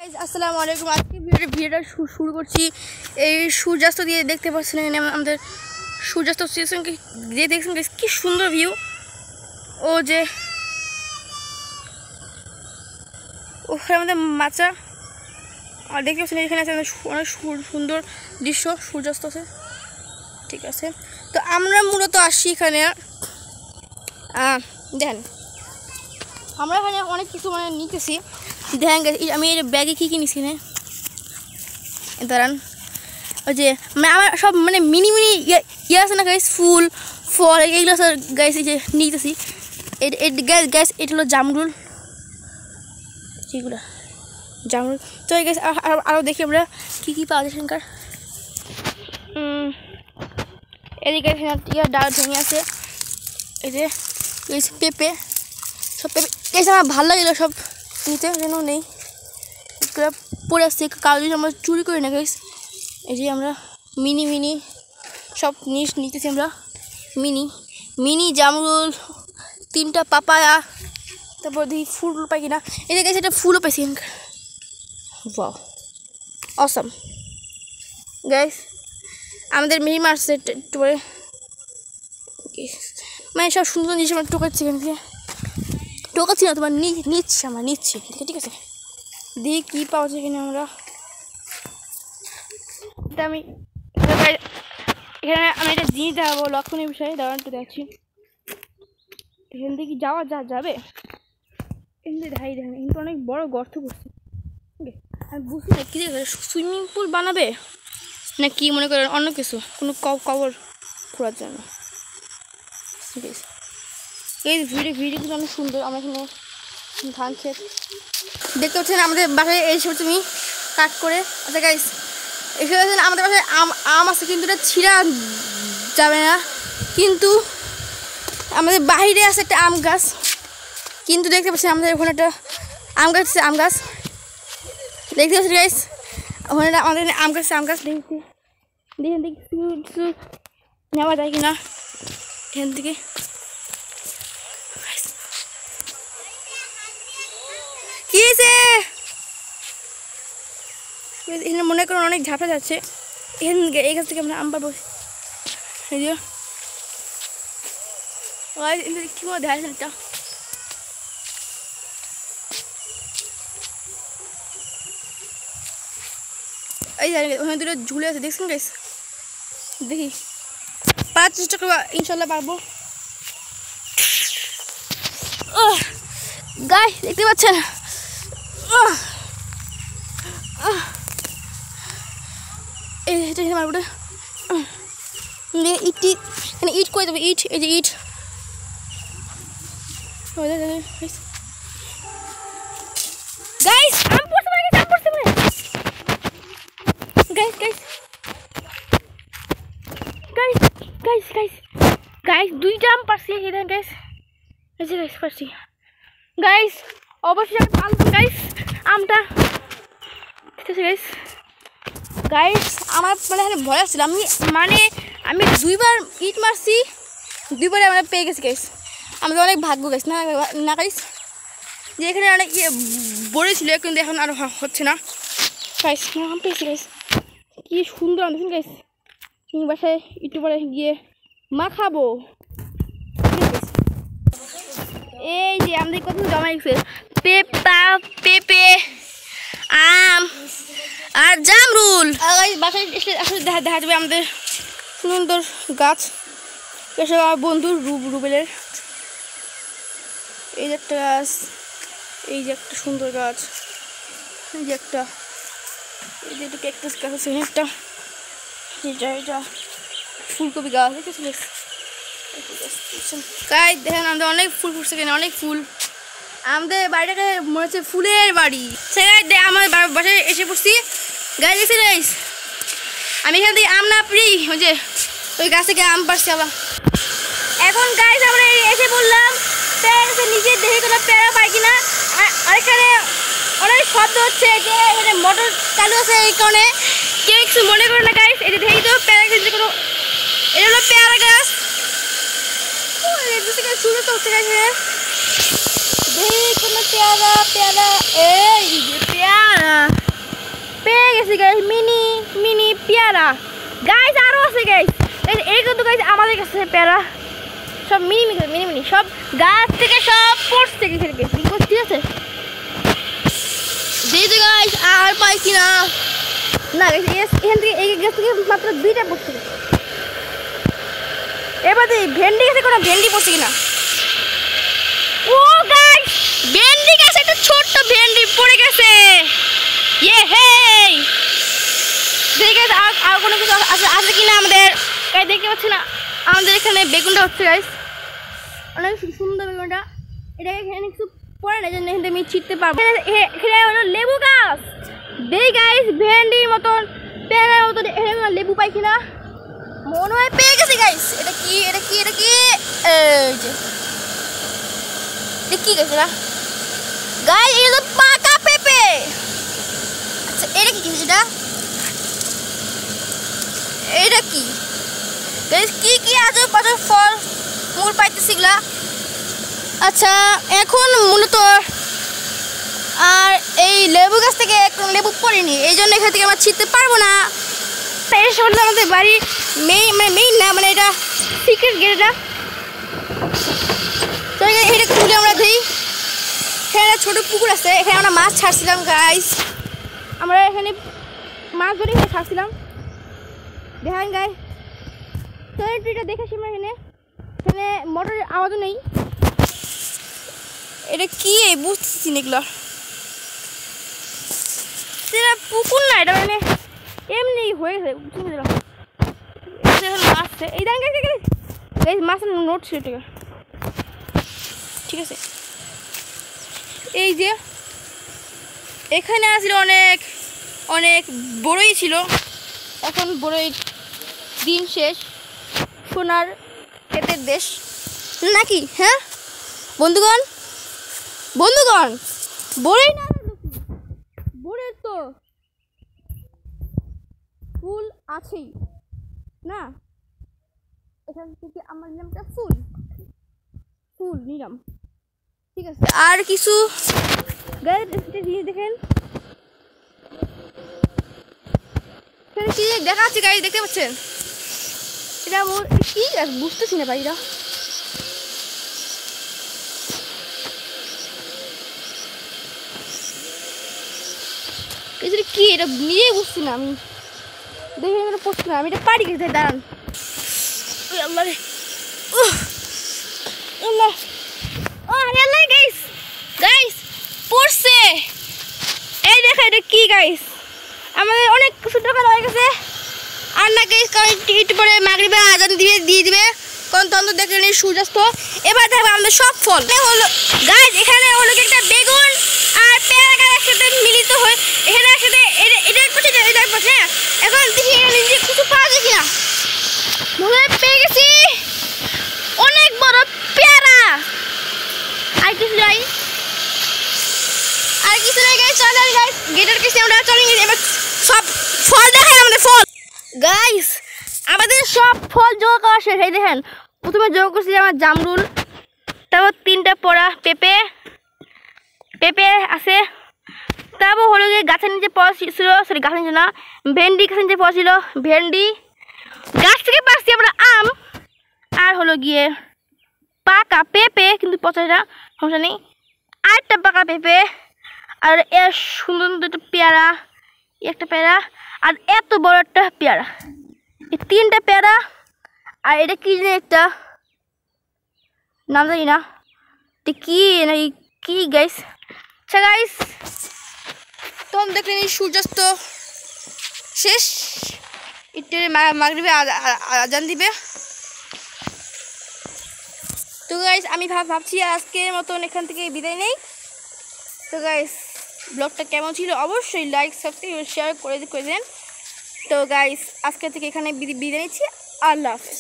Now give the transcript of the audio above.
আসসালামু আলাইকুম। আজকে ভিডিওটা শুরু করছি এই সূর্যাস্ত দিয়ে। দেখতে পাচ্ছেন এখানে আমাদের সূর্যাস্ত যে দেখছেন কি সুন্দর ভিউ। ও যে ওখানে আমাদের মাচা, আর দেখতে পাচ্ছেন এখানে আছে অনেক সুন্দর দৃশ্য, সূর্যাস্ত আছে। ঠিক আছে, তো আমরা মূলত আসছি এখানে, দেখেন আমরা এখানে অনেক কিছু নিতেছি। দেখেন আমি এই ব্যাগে কী নিছি না, দাঁড়ান। ওই যে আমার সব মিনি ইয়ে আছে না গাইস, ফুল ফল এইগুলো গাইস এই যে নিতেছি। গ্যাস এটা হলো জামরুল, যেগুলো জামরুল। তো এই গাছ আরও দেখি আমরা কী পাওয়া যায় সেখানকার। এদিকে ডাল ভেঙে আছে। এই যে পেঁপে, সব পেঁপে গাছ আমার ভালো লাগলো সব নিতে, যেন নেই পড়ে আসছে। কারো যদি আমরা চুরি করি না গাইস, এই যে আমরা মিনি সব জিনিস নিতেছি আমরা। মিনি জামরুল, 3টা পাপায়া, তারপর দেখি ফুল পাই কিনা। এই যে গাইস এটা ফুলও পাইছি। ওয়াও অসাম গাইস, আমাদের মিনি মার্কেট একটু পরে সব সুন্দর জিনিস আমরা টোকাচ্ছি। এখান থেকে টোকাচ্ছি না, তোমার নিচ্ছি। ঠিক আছে, দেখি কী পাওয়া যায় এখানে। আমরা আমি এখানে একটা জিনিস দেখাবো, লক্ষণীয় বিষয়ে দাঁড়ানটা দেখছি। এখান থেকে কি যাবে? এখান থেকে দেখেন কিন্তু অনেক বড় গর্ত করছে। আমি বুঝি না কি সুইমিং পুল বানাবে না কি মনে করেন, অন্য কিছু কোনো কবর খোঁড়ার জন্য। এই ভিডিওগুলো অনেক সুন্দর। আমরা এখানে ধান ক্ষেত দেখতে পাচ্ছেন। আমাদের বাসায় এইসব তুমি কাট করে আচ্ছা গাইস, এসে আমাদের বাসায় আম আছে, কিন্তু এটা ছিঁড়া যাবে না। কিন্তু আমাদের বাইরে আছে একটা আম গাছ, কিন্তু দেখতে পাচ্ছেন আমাদের ওখানে একটা আম গাছ দেখতে পাচ্ছি গাইস। ওখানে আমাদের আম গাছ দেখছি। দেখি কিছু নেওয়া যায় কিনা এখান থেকে। কি হয়েছে এখানে মনে করেন অনেক ঝাপটা যাচ্ছে। এখান থেকে এই গাছ থেকে আমরা আম পাবো। কি মনে দেখা যাচ্ছে, এই ওখানে দুটো ঝুলে আছে দেখছেন গাইস। দেখি পারার চেষ্টা করবো, ইনশাল্লাহ পারবো। গাইস দেখতে পাচ্ছেন এটা মারবো ইট করে দেবো। ইট, এই যে ইট গাইস, আম পড়ছে গাইস 2টা আম পারছি। গাইস এই যে গাইস পারছি গাইস, অবশ্যই পারলাম গাইস আমটা। ঠিক আছে গাইস আমার এখানে ভয় আসছিল। আমি 2বার ইট মারছি, 2বারে আমরা পেয়ে গেছি গাইস। আমাদের অনেক ভাগ্য গাইস না গাইস, যে এখানে অনেক বড় ছিল, কিন্তু এখন আর হচ্ছে না গাইস। আম পেয়েছি গাইস, কি সুন্দর আম দেখুন গাইস। বাসায় একটু পরে গিয়ে খাবো। এই যে আমাদের কত জমা গেছে, পেঁপে, আম আর জামরুল। বাসায় আসলে দেখা যাবে আমাদের সুন্দর গাছ। এসব আমার বন্ধু রুবেলের। এই যে একটা গাছ, এই যে একটা সুন্দর গাছ, এই যে একটা ক্যাকটাস গাছ আছে, একটা এটা ফুলকপি গাছ দেখেছিল গাইস। দেখেন আমাদের অনেক ফুল ফুটছে, কেন অনেক ফুল। আমাদের বাড়িটাকে মনে হচ্ছে ফুলের বাড়ি। আমার বাসায় এসে পড়ছি গাছ দেখছি গাইস। আমি এখান থেকে আম না পারি, ওই গাছ থেকে আম পারছি আবার। এখন গাইস আমরা এসে বললাম নিজে দেখে কোনো প্যারা পাই কিনা। আর এখানে অনেক শব্দ হচ্ছে, যে এখানে মোটর চালু আছে, এই কারণে কেউ কিছু মনে করে না গাইস। এই যে দেখি তো প্যারা গাছ, কোনো এটা হলো পেয়ারা গাছ। শুরু তো হচ্ছে গাছ, দেখি কোনো পেয়ারা এই যে পেয়ারা পেয়ারা গাইস, আরো আছে গাইস। এই কিন্তু গাইস আমাদের কাছে পেয়ারা সব মিনি সব গাছ থেকে সব পড়ছে গেছে ঠিক আছে। দিদি গাইস আর পাই কিনা না গাইস, এখান থেকে এই গাছ থেকে মাত্র 2টা পড়ছে। এবার ভেন্ডি গাছে কোনো ভেন্ডি পড়ছে কিনা। ও গাইস ভেন্ডি গাছে একটা ছোট্ট ভেন্ডি পড়ে গেছে। ইয়ে হে দেখে আর কোনো কিছু আছে কিনা আমাদের গাইস, দেখতে পাচ্ছি না। আমাদের এখানে বেগুনটা হচ্ছে গাইস, অনেক সুন্দর বেগুনটা। এটাকে এখানে কিছু পড়ে না, জন্য এখানে আমি ছিটতে পারবো। এখানে হলো লেবু গাছ। দেই গাইস ভেন্ডির মতন পেয়ারার মতন এখানে লেবু পাই কিনা। মনে হয় পেয়ে গেছি গাইস। এটা কি এই যে কি গাইস এটা গাইস, এটা তো পাকা পেঁপে। আচ্ছা এটা কি গাইস, এটা কি গাইস, কি আজব পাজব ফল মূল পাইতেছি গুলা। আচ্ছা এখন মূলত আর এই লেবু গাছ থেকে একদম লেবু পড়েনি, এই জন্য এখান থেকে আমরা ছিটতে পারবো না। তাই শুনলে আমাদের বাড়ি মেইন না, মানে এটা সিক্রেট গেট। তো এটা খুলে আমরা দিই। এখানে ছোট পুকুর আছে, এখানে আমরা মাছ ছাড়ছিলাম গাইস। আমরা এখানে মাছ ধরে ছাড়ছিলাম, দেখেন গাইস। তো এটা দেখেছি আমরা এখানে মোটরের আওয়াজও নেই। এটা কি বুঝতেছি না, এগুলো সেটা পুকুর না, এটা মানে এমনি হয়ে গেছে। মাছ এই দান গাইস, মাছ নোট ছিল ঠিক আছে। এই যে এখানে আসলে অনেক বড়ই ছিল, এখন বড়ই দিন শেষ, সোনার ক্ষেতের দেশ নাকি। হ্যাঁ বন্ধুগণ বড়ই না, বড়ের তো ফুল আছেই না। এখান থেকে আমার নামটা ফুল নিলাম ঠিক আছে। আর কিছু গাইস জিনিস দেখেন, কি দেখাচ্ছি গাইস, দেখতে পাচ্ছেন এটা কি গাছ বুঝতেছি না ভাই। এটা কি, এটা নিজেই বুঝছি না আমি, দেখে এটা পড়ছি না আমি, এটা পারি গেছে। দাঁড়ান আল্লাহ রে, গাইস পড়ছে। এই দেখা এটা কি গাইস, আমাদের অনেক কিছু টাকা হয়ে গেছে। আর না গাইস কারণ একটু পরে মাগরিবে আজান দিয়ে দিবে, কারণ তখন তো দেখলেন সূর্যাস্ত। এবার দেখবো আমাদের সব ফল হলো গাইস। এখানে হলো একটা বেগুন আর পেয়ারা গাছ একসাথে মিলিত হয়ে এখানে একসাথে এটা করছে। হ্যাঁ এখন দেখি এখানে কিছু পাওয়া যায় কিনা। মনে হয় পেয়ে গেছি অনেক বড় পেয়ারা। আর কিছু নাই গাইস, চলেন গাইস গেটের কাছে আমরা চলেন। এবার সব ফল দেখাই আমাদের ফল গাইস, আমাদের সব ফল জোগাড় করা শেষ। এই দেখেন প্রথমে জোগাড় করছি আমার জামরুল, তারপর 3টা পড়া পেঁপে আছে, তারপর হলো গিয়ে গাছের নিচে পড়ছিল, সরি গাছের নিচে না, ভেন্ডি গাছের নিচে পড়ছিল ভেন্ডি। গাছ থেকে পাচ্ছি আমরা আম, আর হলো গিয়ে পাকা পেঁপে, কিন্তু পচাটা সমস্যা নেই। আরেকটা পাকা পেঁপে, আর এর সুন্দর একটা পেয়ারা, একটা পেয়ারা, আর এত বড় একটা পেয়ারা। এই 3টা পেয়ারা। আর এটা কি জানি একটা নাম জানি না, কি গাইস। আচ্ছা গাইস তখন দেখলেন সূর্যাস্ত শেষ, একটু মাগরিবে আজান দিবে। তো গাইস আমি ভাবছি আজকের মতন এখান থেকে বিদায় নেই। তো গাইস ব্লগটা কেমন ছিল অবশ্যই লাইক সাবস্ক্রাইব শেয়ার করে দেন। তো গাইস আজকে থেকে এখানে বিদায় নিচ্ছি। আল্লাহ হাফেজ।